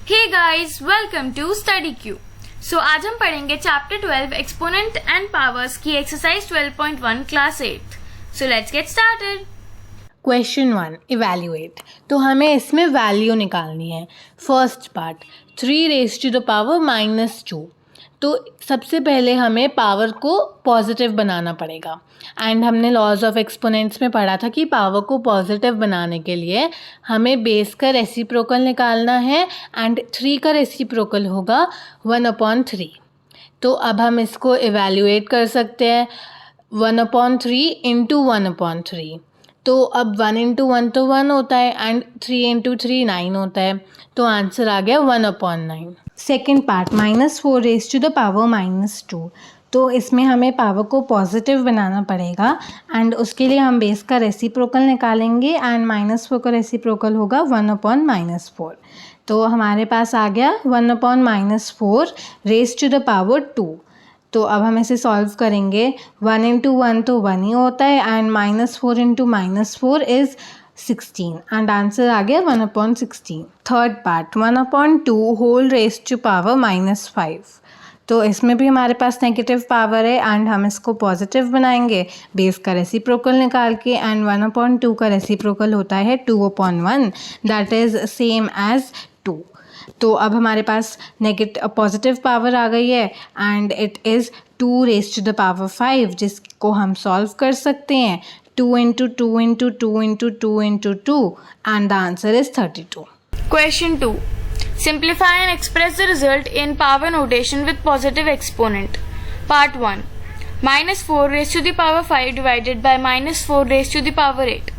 Hey guys, welcome to study Q. So आज हम पढ़ेंगे चैप्टर 12 एक्सपोनेंट एंड पावर्स की exercise 12.1 class 8। So let's get started. Question 1 evaluate. तो हमें इसमें वैल्यू निकालनी है। First part 3 raise to the power -2। तो सबसे पहले हमें पावर को पॉजिटिव बनाना पड़ेगा एंड हमने लॉज ऑफ एक्सपोनेंट्स में पढ़ा था कि पावर को पॉजिटिव बनाने के लिए हमें बेस का रेसिप्रोकल निकालना है एंड 3 का रेसिप्रोकल होगा 1/3। तो अब हम इसको इवैल्यूएट कर सकते हैं 1/3 इंटू 1/3। तो अब 1 इंटू 1 तो 1 होता है एंड 3 इंटू 3 9 होता है। तो आंसर आ गया 1/9। Second part -4 raise to the power -2। तो इसमें हमें पावर को पॉजिटिव बनाना पड़ेगा एंड उसके लिए हम बेस का रेसिप्रोकल निकालेंगे एंड -4 का रेसिप्रोकल होगा 1/-4। तो हमारे पास आ गया 1/-4 रेज़ टू द पावर 2। तो अब हम इसे सॉल्व करेंगे। 1 इंटू 1 तो 1 ही होता है and -4 into -4 is 16 and answer आ गया 1/16। Third part 1/2 whole raise to power -5। तो इसमें भी हमारे पास नेगेटिव पावर है एंड हम इसको पॉजिटिव बनाएंगे बेस का रेसिप्रोकल निकाल के एंड 1/2 का रेसिप्रोकल होता है 2/1 दैट इज़ सेम एज 2। तो अब हमारे पास पॉजिटिव पावर आ गई है and it is 2 raise to the power 5 जिसको हम सॉल्व कर सकते हैं 2 into 2 into 2 into 2 into 2 and the answer is 32। Question 2. Simplify and express the result in power notation with positive exponent. Part 1. -4 raised to the power 5 divided by -4 raised to the power 8.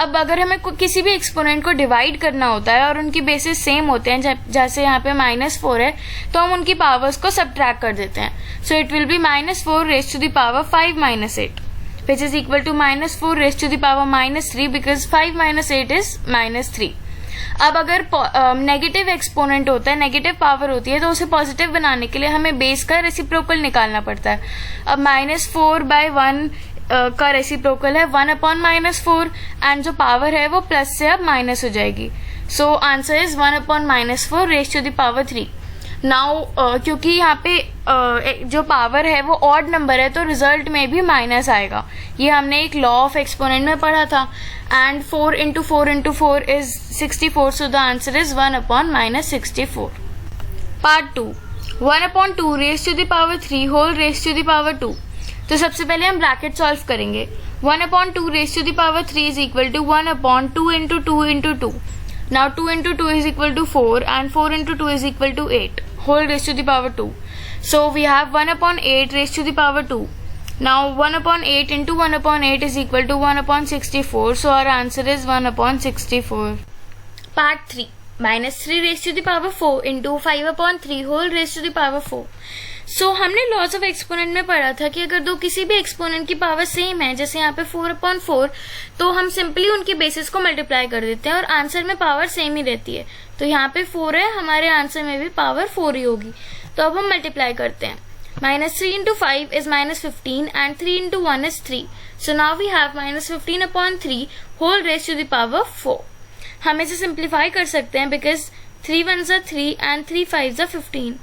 अब अगर हमें किसी भी exponent को divide करना होता है और उनकी बेसिस सेम होते हैं, जैसे यहाँ पे -4 है तो हम उनकी पावर्स को सब्ट्रैक्ट कर देते हैं। So it will be -4 raise to the power 5 -8 which is equal to -4 raised to the power -3 because 5 - 8 is -3। अब अगर नेगेटिव एक्सपोनेंट होता है, नेगेटिव पावर होती है, तो उसे पॉजिटिव बनाने के लिए हमें बेस का रेसिप्रोकल निकालना पड़ता है। अब -4/1 का रेसिप्रोकल है 1/-4 एंड जो पावर है वो प्लस से अब माइनस हो जाएगी। So answer is 1/-4 raise to the power 3। Now क्योंकि यहाँ पे जो पावर है वो ऑड नंबर है तो रिजल्ट में भी माइनस आएगा। ये हमने एक लॉ ऑफ एक्सपोनेंट में पढ़ा था and 4 into 4 into 4 is 64। So the answer is 1/-64। Part 2 1/2 raise to the power 3 whole raise to the power 2। तो सबसे पहले हम ब्रैकेट सॉल्व करेंगे। 1/2 raise to the power 3 is equal to 1/2 into 2 into 2। Now 2 into 2 is equal to 4 and 4 into 2 is equal to 8 whole raised to the power 2. So we have 1/8 raised to the power 2. Now 1/8 into 1/8 is equal to 1/64. So our answer is 1/64. Part 3 -3 raised to the power 4 into 5/3 whole raised to the power 4. सो हमने laws of exponent में पढ़ा था कि अगर दो किसी भी exponent की पावर सेम है, जैसे यहाँ पे 4/4, तो हम सिंपली उनकी बेसिस को मल्टीप्लाई कर देते हैं और आंसर में पावर सेम ही रहती है। तो यहाँ पे 4 है, हमारे आंसर में भी पावर 4 ही होगी। तो अब हम मल्टीप्लाई करते हैं। -3 into 5 is -15 and 3 into 1 is 3. So now we have -15/3 whole raised to the power 4. हम इसे सिंप्लीफाई कर सकते हैं because 3 1s are 3 and 3 5s are 15।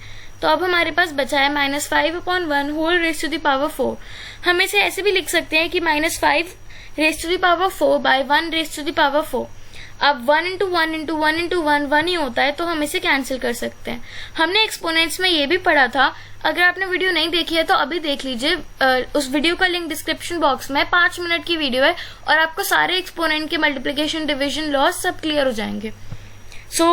तो अब हमारे पास बचा है -5/1 whole raise to the power 4। हम इसे ऐसे भी लिख सकते हैं कि -5 raise to the power 4 by 1 raise to the power 4। अब 1 इंटू 1 इंटू 1 इंटू 1 1 ही होता है, तो हम इसे कैंसिल कर सकते हैं। हमने एक्सपोनेंट्स में ये भी पढ़ा था। अगर आपने वीडियो नहीं देखी है तो अभी देख लीजिए, उस वीडियो का लिंक डिस्क्रिप्शन बॉक्स में 5 मिनट की वीडियो है और आपको सारे एक्सपोनेंट के मल्टीप्लिकेशन, डिविजन, लॉस सब क्लियर हो जाएंगे। सो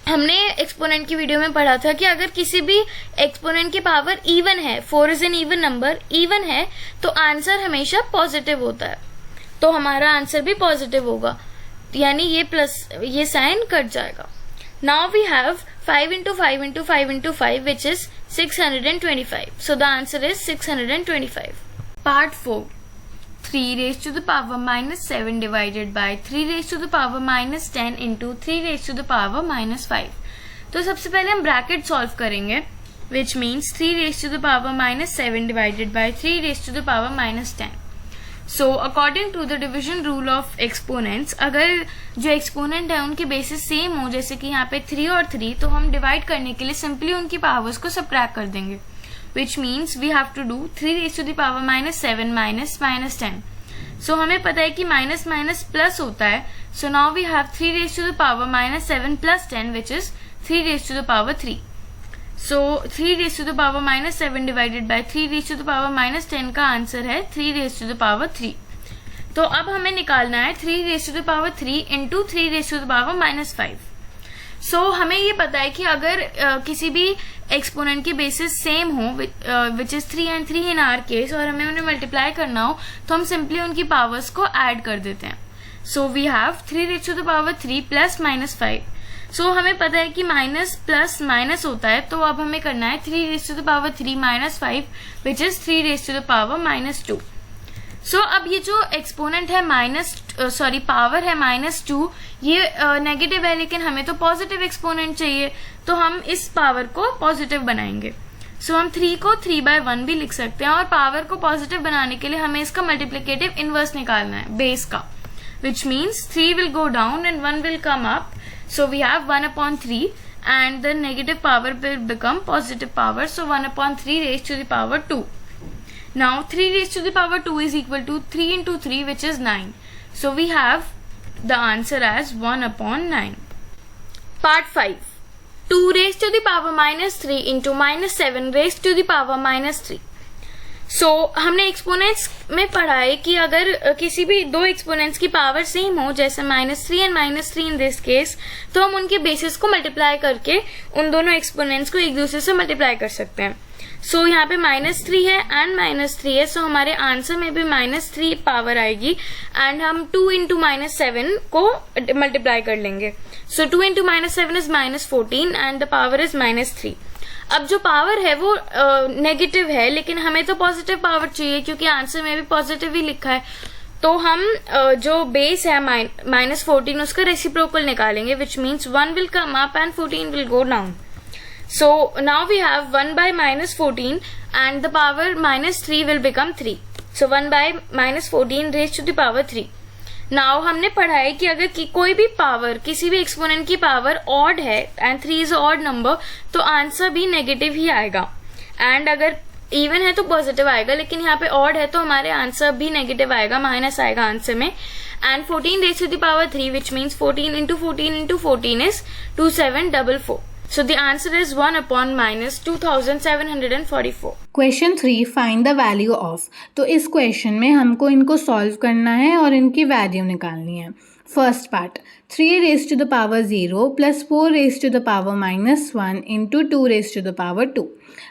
हमने एक्सपोनेंट की वीडियो में पढ़ा था कि अगर किसी भी एक्सपोनेंट की पावर इवन है, 4 is an even number, even है, तो आंसर हमेशा पॉजिटिव होता है। तो हमारा आंसर भी पॉजिटिव होगा, यानी ये साइन कट जाएगा। Now we have 5 into 5 into 5 into 5 which is 625. So the answer is 625. Part 4 3 raised to the power -7 divided by 3 raised to the power -10 into 3 raised to the power -5. तो सबसे पहले हम bracket solve करेंगे which means 3 raised to the power -7 divided by 3 raised to the power -10. So according to the division rule of exponents, अगर जो exponent है उनके basis same हो, जैसे कि यहाँ पे 3 और 3, तो हम डिवाइड करने के लिए सिंपली उनकी पावर्स को सबट्रैक्ट कर देंगे, which means we have to do 3 raised to the power -7 minus 10. So हमें पता है कि माइनस माइनस प्लस होता है, so now we have 3 raised to the power -7 plus 10 which is 3 raised to the power 3. So 3 raised to the power -7 divided by 3 raised to the power -10 का answer है 3 raised to the power 3. तो अब हमें निकालना है 3 raised to the power 3 into 3 raised to the power -5. सो हमें ये पता है कि अगर किसी भी एक्सपोनेंट की बेसिस सेम हो, which is 3 and 3 in our case, और हमें उन्हें मल्टीप्लाई करना हो, तो हम सिंपली उनकी पावर्स को ऐड कर देते हैं. So we have 3 raised to the power 3 plus -5. सो हमें पता है कि माइनस प्लस माइनस होता है, तो अब हमें करना है 3 raised to the power 3 -5 which is 3 raised to the power -2. सो अब ये जो एक्सपोनेंट है पावर है -2, ये नेगेटिव है, लेकिन हमें तो पॉजिटिव एक्सपोनेंट चाहिए, तो हम इस पावर को पॉजिटिव बनाएंगे. सो हम 3 को 3/1 भी लिख सकते हैं, और पावर को पॉजिटिव बनाने के लिए हमें इसका मल्टीप्लिकेटिव इनवर्स निकालना है बेस का, which means 3 will go down and 1 will come up. So we have 1/3 and the negative power will become positive power, so 1/3 raised to the power 2. Now 3 raised to the power 2 is equal to 3 into 3 which is 9. So we have the answer as 1/9. Part 5. 2 raised to the power -3 into -7 raised to the power -3. So हमने exponents में पढ़ा है कि अगर किसी भी दो exponents की पावर सेम हो, जैसे -3 and -3 इन दिस केस, तो हम उनके बेसिस को मल्टीप्लाई करके उन दोनों एक्सपोनेंट्स को एक दूसरे से मल्टीप्लाई कर सकते हैं. सो यहाँ पे -3 है एंड -3 है, सो हमारे आंसर में भी -3 पावर आएगी, एंड हम 2 into -7 को मल्टीप्लाई कर लेंगे. सो 2 into -7 is -14 and the power is -3. अब जो पावर है वो नेगेटिव है, लेकिन हमें तो पॉजिटिव पावर चाहिए, क्योंकि आंसर में भी पॉजिटिव ही लिखा है. तो हम जो बेस है -14, उसका रेसिप्रोकल निकालेंगे, which means 1 will come up and 14 will go down. So now we have 1 by -14 and the power -3 will become 3. So 1 by -14 raised to the power 3. Now हमने पढ़ा है कि अगर कोई भी पावर, किसी भी एक्सपोनेंट की पावर ऑड है एंड 3 इज ऑड नंबर, तो आंसर भी नेगेटिव ही आएगा, एंड अगर इवन है तो पॉजिटिव आएगा, लेकिन यहाँ पे ऑड है तो हमारे आंसर भी नेगेटिव आएगा, माइनस आएगा आंसर में. And 14 raised to the power 3 which means 14 into 14 into 14 is 2744. So the answer is 1/-2744. Question 3 find the value of. तो इस क्वेश्चन में हमको इनको सॉल्व करना है और इनकी वैल्यू निकालनी है. First part 3 raised to the power 0 plus 4 raised to the power -1 into 2 raised to the power 2.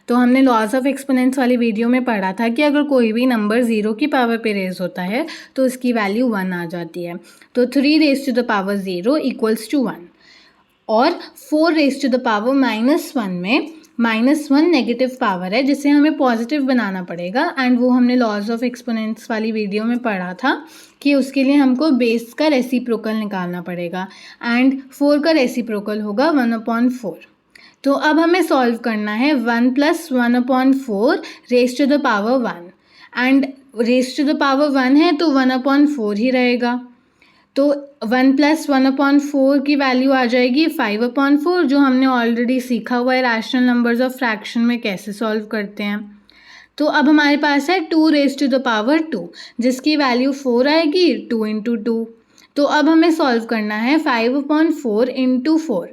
तो हमने लॉज ऑफ एक्सपोनेंट्स वाली वीडियो में पढ़ा था कि अगर कोई भी नंबर 0 की पावर पे रेज होता है तो उसकी वैल्यू 1 आ जाती है. तो 3 raised to the power 0 equals to 1. और 4 raised to the power -1 में -1 नेगेटिव पावर है, जिसे हमें पॉजिटिव बनाना पड़ेगा, एंड वो हमने लॉज ऑफ एक्सपोनेंट्स वाली वीडियो में पढ़ा था कि उसके लिए हमको बेस का रेसिप्रोकल निकालना पड़ेगा, एंड 4 का रेसिप्रोकल होगा 1/4. तो अब हमें सॉल्व करना है 1 + 1/4 raised to the power 1, and raised to the power 1 है तो 1/4 ही रहेगा. तो 1 + 1/4 की वैल्यू आ जाएगी 5/4, जो हमने ऑलरेडी सीखा हुआ है रैशनल नंबर्स ऑफ फ्रैक्शन में कैसे सॉल्व करते हैं. तो अब हमारे पास है 2 raised to the power 2, जिसकी वैल्यू 4 आएगी 2 into 2. तो अब हमें सॉल्व करना है 5/4 into 4.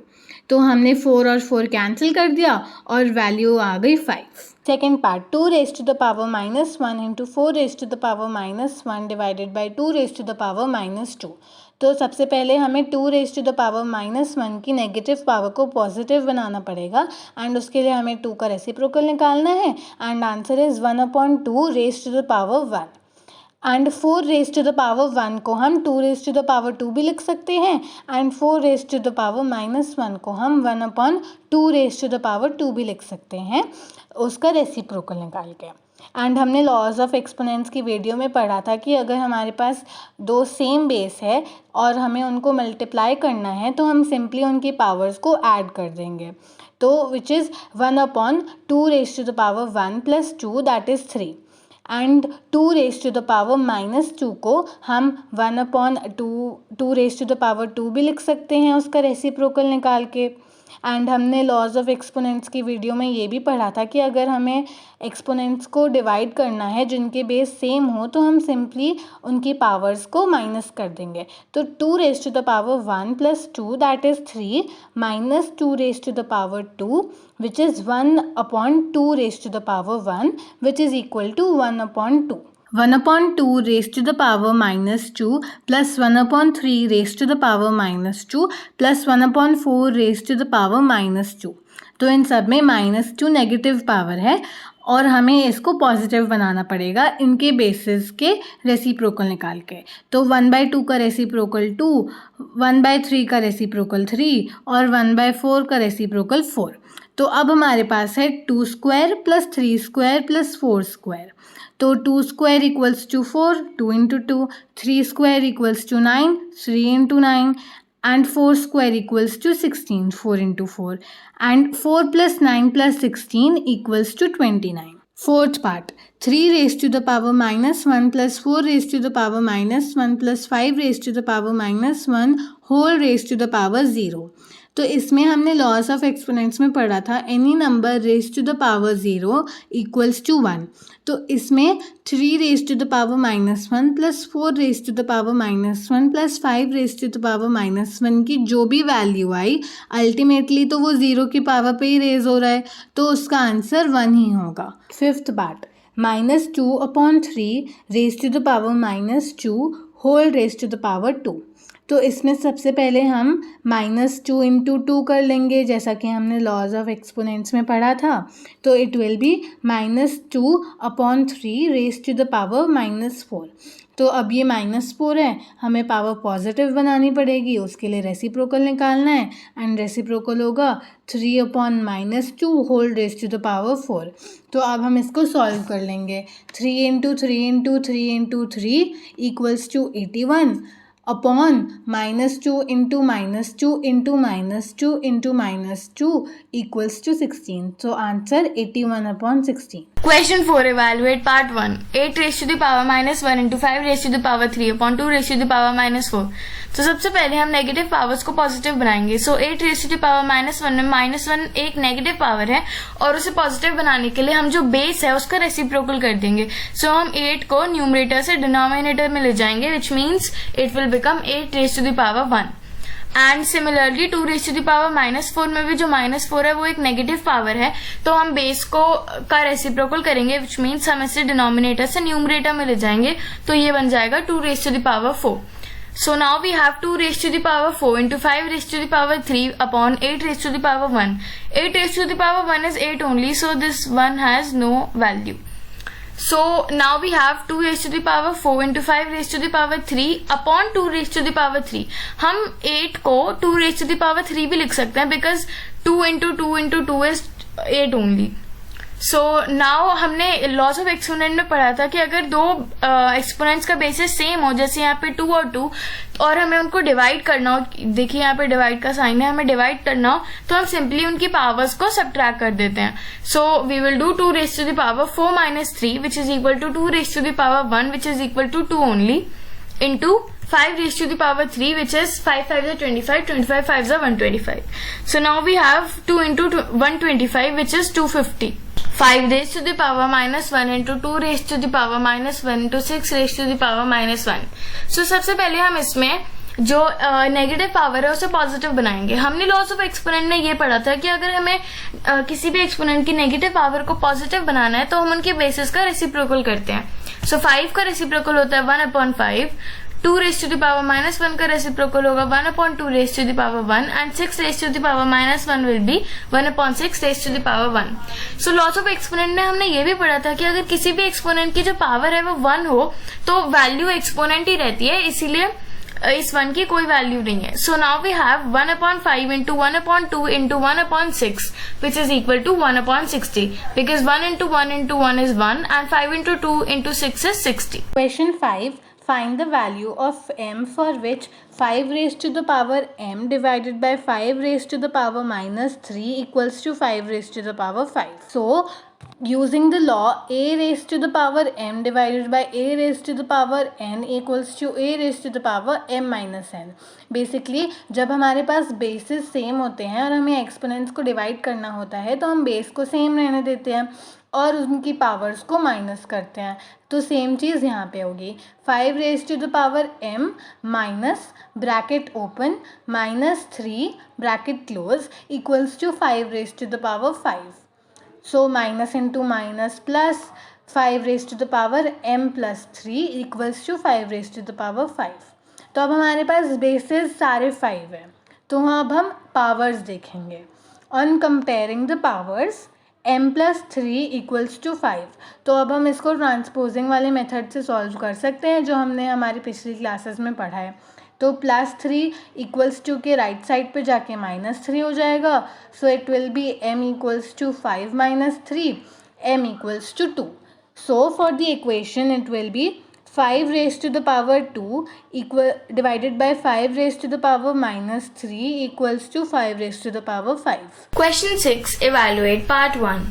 तो हमने 4 और 4 कैंसिल कर दिया और वैल्यू आ गई 5. Second part 2 raised to the power -1 into 4 raised to the power -1 divided by 2 raised to the power -2. तो सबसे पहले हमें 2 raised to the power -1 की नेगेटिव पावर को पॉजिटिव बनाना पड़ेगा, एंड उसके लिए हमें 2 का रेसिप्रोकल निकालना है, and answer is 1/2 raised to the power 1. And 4 raised to the power 1 को हम 2 raised to the power 2 भी लिख सकते हैं, and 4 raised to the power -1 को हम 1/2 raised to the power 2 भी लिख सकते हैं, उसका रेसिप्रोकल निकाल के. एंड हमने लॉज ऑफ एक्सपोनेंट्स की वीडियो में पढ़ा था कि अगर हमारे पास दो सेम बेस है और हमें उनको मल्टीप्लाई करना है तो हम सिंपली उनकी पावर्स को ऐड कर देंगे. तो which is 1/2 raised to the power 1 + 2 that is 3. And 2 raise to the power -2 को हम 1/2 रेज टू द पावर 2 भी लिख सकते हैं उसका रेसिप्रोकल निकाल के। एंड हमने लॉज ऑफ एक्सपोनेंट्स की वीडियो में ये भी पढ़ा था कि अगर हमें एक्सपोनेंट्स को डिवाइड करना है जिनके बेस सेम हो तो हम सिंपली उनकी पावर्स को माइनस कर देंगे। तो 2 raise to the power 1 + 2 that is 3 minus 2 raise to the power 2 which is 1/2 raised to the power 1 which is equal to 1/2. 1/2 raised to the power -2 plus 1/3 raised to the power -2 plus 1/4 raised to the power -2. तो इन सब में -2 negative power है और हमें इसको positive बनाना पड़ेगा इनके बेसिस के रेसिप्रोकल निकाल के। तो 1/2 का रेसिप्रोकल 2, 1/3 का रेसिप्रोकल 3 और 1/4 का रेसिप्रोकल 4। तो अब हमारे पास है 2 square plus 3 square plus 4 square. तो 2 square equals to 4, 2 × 2, 3 square equals to 9, 3 × 9 and 4 square equals to 16, 4 × 4 and 4 + 9 + 16 equals to 29. Fourth part, 3 raised to the power -1 plus 4 raised to the power -1 plus 5 raised to the power -1 whole raised to the power 0. तो इसमें हमने loss of exponents में पढ़ा था any number raise to the power 0 equals to 1। तो इसमें 3 raise to the power -1 plus 4 raise to the power -1 plus 5 raise to the power -1 की जो भी वैल्यू आई अल्टीमेटली तो वो 0 की पावर पे ही रेज हो रहा है, तो उसका आंसर 1 ही होगा। Fifth part, -2/3 raise to the power -2 whole raise to the power 2। तो इसमें सबसे पहले हम -2 × 2 कर लेंगे जैसा कि हमने लॉज ऑफ एक्सपोनेंट्स में पढ़ा था। तो it will be -2/3 raise to the power -4। तो अब ये -4 है, हमें पावर पॉजिटिव बनानी पड़ेगी, उसके लिए रेसिप्रोकल निकालना है एंड रेसिप्रोकल होगा 3/-2 whole raise to the power 4। तो अब हम इसको सॉल्व कर लेंगे। 3 × 3 × 3 × 3 equals to 81 upon -2 × -2 × -2 equals to 16. So answer 81/16. Question 4. Evaluate part 1. 8 raised to the power -1 × 5 raised to the power 3/2 raised to the power -4. तो सबसे पहले हम नेगेटिव पावर्स को पॉजिटिव बनाएंगे। सो 8 रेज टू द पावर -1 में -1 एक नेगेटिव पावर है और उसे पॉजिटिव बनाने के लिए हम जो बेस है उसका रेसिप्रोकल कर देंगे। सो हम 8 को न्यूमरेटर से डिनोमिनेटर में ले जाएंगे which means it will become 8 raise to the power 1। And similarly 2 raise to the power -4 में भी जो -4 है वो एक नेगेटिव पावर है, तो हम बेस को का रेसिप्रोकल करेंगे विच मीन्स हम इसे डिनोमिनेटर से न्यूमरेटर में ले जाएंगे, तो ये बन जाएगा 2 raise to the power 4। So now we have 2 raised to the power 4 into 5 raised to the power 3 upon 8 raised to the power 1. 8 raised to the power 1 is 8 only, so this one has no value. So now we have 2 raised to the power 4 into 5 raised to the power 3 upon 2 raised to the power 3. हम 8 को 2 raised to the power 3 भी लिख सकते हैं because 2 into 2 into 2 is 8 only. So now हमने loss of exponent में पढ़ा था कि अगर दो एक्सपोनेंट्स का बेसिस सेम हो, जैसे यहाँ पे 2 और 2, और हमें उनको डिवाइड करना हो, देखिए यहाँ पे डिवाइड का साइन है, हमें डिवाइड करना हो तो हम सिंपली उनकी पावर्स को सब्ट्रैक्ट कर देते हैं। So we will do 2 raise to the power 4 - 3 which is equal to 2 raise to the power 1 which is equal to 2 only into 5 raised to the power 3 which is 5 5s are 25, 25 5s are 125. So now we have 2 into 125 which is 250. 5 raised to the power -1 into 2 raised to the power -1 into 6 raised to the power -1. So सबसे पहले हम इसमें जो negative power है उसे positive बनाएंगे। हमने loss of exponent में ये पढ़ा था कि अगर हमें किसी भी एक्सपोनेंट की नेगेटिव पावर को पॉजिटिव बनाना है तो हम उनके बेसिस का रेसिप्रोकल करते हैं। सो 5 का रेसिप्रोकल होता है 1/5, 2 रेज टू द पावर -1 का रेसिप्रोकल होगा 1/2 raise to the power 1 and 6 raise to the power -1 will be 1/6 raise to the power 1। So laws of exponent में हमने ये भी पढ़ा था कि अगर किसी भी एक्सपोनेंट की जो पावर है वो 1 हो तो वैल्यू एक्सपोनेंट ही रहती है, इसीलिए इस 1 की कोई वैल्यू नहीं है। So now we have 1/5 into 1/2 into 1/6 which is equal to 1/60 because 1 into 1 into 1 is 1 and 5 into 2 into 6 is 60. Question 5. find the value of m for which 5 raised to the power m divided by 5 raised to the power minus 3 equals to 5 raised to the power 5. So using the law, a raised to the power m divided by a raised to the power n equals to a raised to the power m minus n. Basically जब हमारे पास basis same होते हैं और हमें exponents को divide करना होता है तो हम बेस को सेम रहने देते हैं और उनकी पावर्स को माइनस करते हैं. तो सेम चीज़ यहाँ पे होगी. 5 raise to the power m minus bracket open minus 3 bracket close equals to 5 raise to the power 5. So minus into minus plus 5 raise to the power m plus 3 equals to 5 raise to the power 5. तो अब हमारे पास basis सारे 5 हैं. तो अब हम powers देखेंगे. On comparing the powers m plus 3 equals to 5. तो अब हम इसको ट्रांसपोजिंग वाले मेथड से सॉल्व कर सकते हैं जो हमने हमारी पिछली क्लासेस में पढ़ा है. तो प्लस 3 इक्वल्स टू के राइट साइड पे जाके माइनस 3 हो जाएगा. So it will be m equals to 5 minus 3 m equals to 2. So for the equation it will be 5 raised to the power 2 equal divided by 5 raised to the power minus 3 equals to 5 raised to the power 5. Question 6. Evaluate part 1.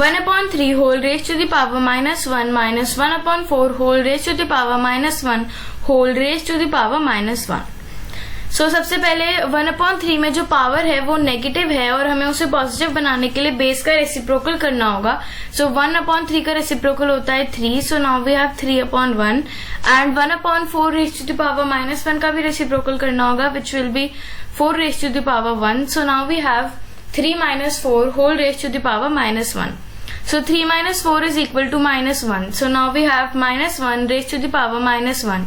1 upon 3 whole raised to the power minus 1 minus 1 upon 4 whole raised to the power minus 1 whole raised to the power minus 1. सो सबसे पहले 1/3 में जो power है वो negative है और हमें उसे पॉजिटिव बनाने के लिए बेस का रेसिप्रोकल करना होगा. सो 1/3 का रेसिप्रोकल होता है 3. So now we have 3/1 and 1/4 raise to the power minus 1 का भी रेसिप्रोकल करना होगा which will be 4 raise to the power 1. So now we have 3 minus 4 whole raised to the power minus 1. So 3 minus 4 is equal to minus 1. So now we have minus 1 raised to the power minus 1.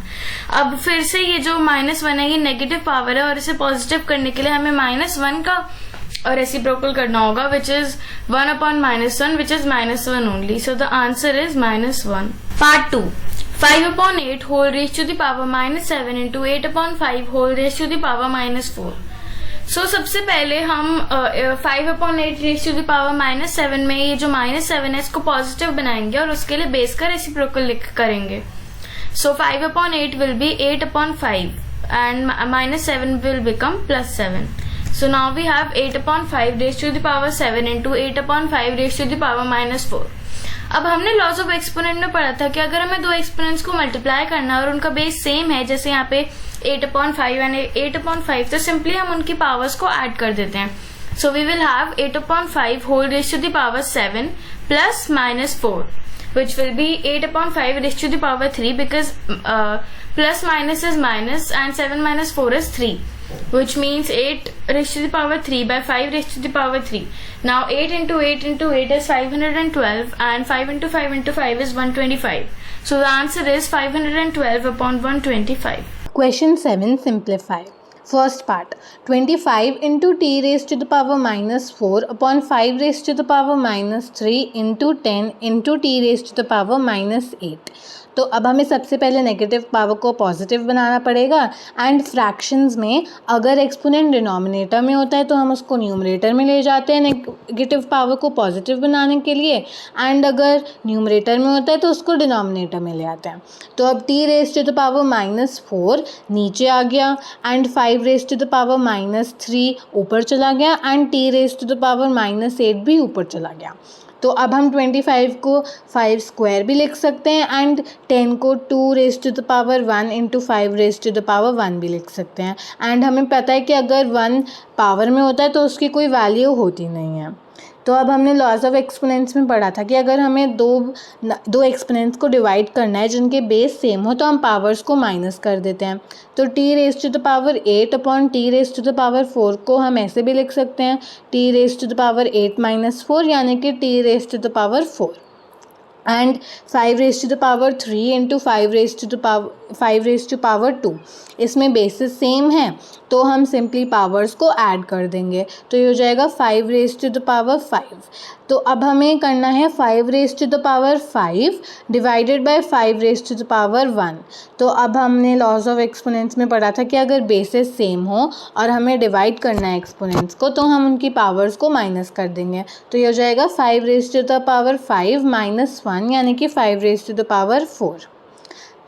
अब फिर से ये जो minus 1 है ये negative power है और इसे पॉजिटिव करने के लिए हमें minus 1 का रेसिप्रोकल करना होगा which is 1 upon minus 1 which is minus 1 only. So the answer is minus 1. Part 2. 5/8 whole raised to the power minus 7 into 8/5 whole raised to the power minus 4. सो सबसे पहले हम 5/8 raise to the power minus 7 में ये जो minus 7 है इसको positive बनाएंगे और उसके लिए बेस का रेसिप्रोकल करेंगे. So 5/8 will be 8/5 and minus 7 will become plus 7. So now we have 8/5 raise to the power 7 into 8/5 raise to the power minus 4. अब हमने लॉज ऑफ एक्सपोनेंट में पढ़ा था कि अगर हमें दो एक्सपोनेंट्स को मल्टीप्लाई करना है और उनका बेस सेम है जैसे यहाँ पे 8/5 एंड 8/5 तो सिंपली हम उनकी पावर्स को ऐड कर देते हैं. So we will have 8/5 whole raise to the power 7 plus minus 4 which will be 8/5 raised to the power 3 because plus minus is minus and 7 minus 4 is 3 which means 8 raised to the power 3 by 5 raised to the power 3. Now 8 into 8 into 8 is 512 and 5 into 5 into 5 is 125. So the answer is 512 upon 125. Question 7. Simplify. First part. 25 into t raised to the power minus 4 upon 5 raised to the power minus 3 into 10 into t raised to the power minus 8. तो अब हमें सबसे पहले negative power को positive बनाना पड़ेगा and fractions में अगर एक्सपोनेंट डिनोमिनेटर में होता है तो हम उसको न्यूमरेटर में ले जाते हैं नेगेटिव पावर को पॉजिटिव बनाने के लिए एंड अगर न्यूमरेटर में होता है तो उसको डिनोमिनेटर में ले आते हैं. तो अब t raise to the power minus 4 नीचे आ गया and 5 raise to the power minus 3 ऊपर चला गया and t raise to the power minus 8 भी ऊपर चला गया. तो अब हम 25 को 5 स्क्वायर भी लिख सकते हैं एंड 10 को 2 raise to the power 1 into 5 raise to the power 1 भी लिख सकते हैं. एंड हमें पता है कि अगर 1 पावर में होता है तो उसकी कोई वैल्यू होती नहीं है. तो अब हमने लॉज ऑफ एक्सपोनेंट्स में पढ़ा था कि अगर हमें दो एक्सपोनेंट्स को डिवाइड करना है जिनके बेस सेम हो तो हम पावर्स को माइनस कर देते हैं. तो t raise to the power 8 upon t raise to the power 4 को हम ऐसे भी लिख सकते हैं t raise to the power 8 minus 4 यानी कि t raise to the power 4 and 5 raise to the power 3 into 5 raise to power 2. इसमें बेसिस सेम है तो हम सिंपली पावर्स को ऐड कर देंगे तो ये हो जाएगा 5 रेज टू द पावर 5. तो अब हमें करना है 5 raise to the power 5 divided by 5 raise to the power 1. तो अब हमने लॉज ऑफ एक्सपोनेंट्स में पढ़ा था कि अगर बेसिस सेम हो और हमें डिवाइड करना है एक्सपोनेंट्स को तो हम उनकी पावर्स को माइनस कर देंगे. तो ये हो जाएगा 5 raise to the power 5 minus 1 यानी कि 5 रेज टू द पावर 4.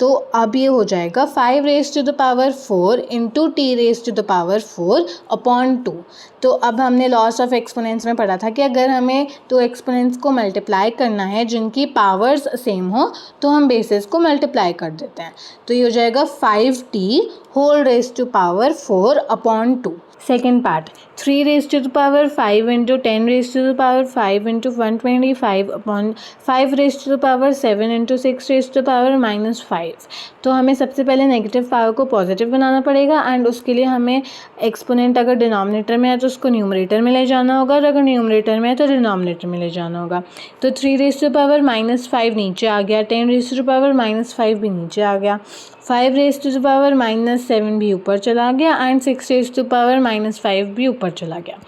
तो अब ये हो जाएगा 5 raise to the power 4 into t raise to the power 4 upon 2। तो अब हमने लॉस ऑफ एक्सपोनेंट्स में पढ़ा था कि अगर हमें दो एक्सपोनेंट्स को मल्टीप्लाई करना है जिनकी पावर्स सेम हो तो हम बेसिस को मल्टीप्लाई कर देते हैं। तो ये हो जाएगा 5t whole raise to power 4 upon 2। Second part 3 raise to the power 5 into 10 raise to the power 5 into 125 upon 5 raise to the power 7 into 6 raise to the power -5। तो हमें सबसे पहले नेगेटिव पावर को पॉजिटिव बनाना पड़ेगा and उसके लिए हमें एक्सपोनेंट अगर डिनोमिनेटर में है तो उसको न्यूमरेटर में ले जाना होगा और अगर न्यूमरेटर में है तो डिनोमिनेटर में ले जाना होगा। तो 3 रेज टू द पावर -5 नीचे आ गया, 10 रेज टू द पावर -5 भी नीचे आ गया, 5 रेज टू द पावर -7 भी ऊपर चला गया and 6 raise to the power -5 भी ऊपर चला गया।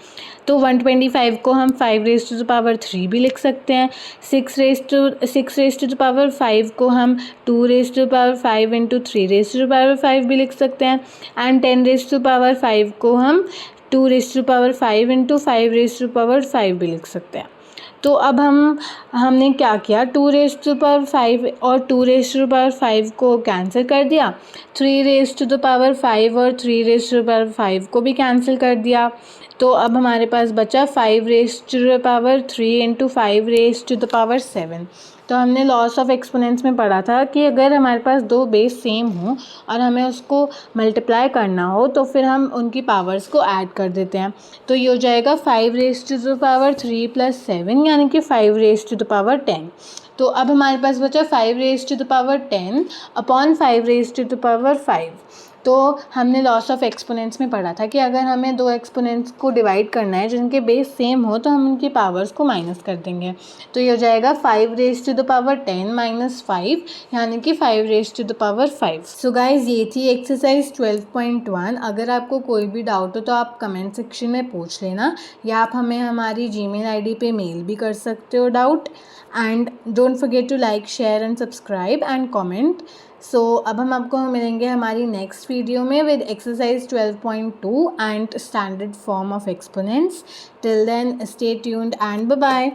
तो 125 को हम 5 रेज टू द पावर 3 भी लिख सकते हैं। 6 रेज टू द पावर 5 को हम 2 raise to the power 5 into 3 raise to the power 5 भी लिख सकते हैं and 10 raise to the power 5 को हम 2 raise to the power 5 into 5 raise to the power 5 भी लिख सकते हैं। तो अब हमने क्या किया, 2 रेज टू द पावर 5 और 2 रेज टू द पावर 5 को कैंसिल कर दिया, 3 रेज टू द पावर 5 और 3 रेज टू द पावर 5 को भी कैंसिल कर दिया। तो अब हमारे पास बचा 5 raise to the power 3 into 5 raise to the power 7। तो हमने लॉस ऑफ एक्सपोनेंट्स में पढ़ा था कि अगर हमारे पास दो बेस सेम हो और हमें उसको मल्टीप्लाई करना हो तो फिर हम उनकी पावर्स को ऐड कर देते हैं। तो ये हो जाएगा 5 रेज टू द पावर 3 + 7 यानी कि 5 रेज टू द पावर 10। तो अब हमारे पास बचा 5 raise to the power 10 upon 5 raise to the power 5। तो हमने लॉस ऑफ एक्सपोनेंट्स में पढ़ा था कि अगर हमें दो एक्सपोनेंट्स को डिवाइड करना है जिनके बेस सेम हो तो हम उनकी पावर्स को माइनस कर देंगे। तो ये हो जाएगा 5 रेज टू द पावर 10 - 5 यानी कि 5 raise to the power 5। So guys ये थी एक्सरसाइज 12.1। अगर आपको कोई भी डाउट हो तो आप कमेंट सेक्शन में पूछ लेना या आप हमें हमारी जीमेल आईडी पे मेल भी कर सकते हो doubt. And don't forget to like, share and subscribe and comment. So अब हम आपको मिलेंगे हमारी नेक्स्ट वीडियो में with exercise 12.2 and standard form of exponents. Till then stay tuned and bye bye.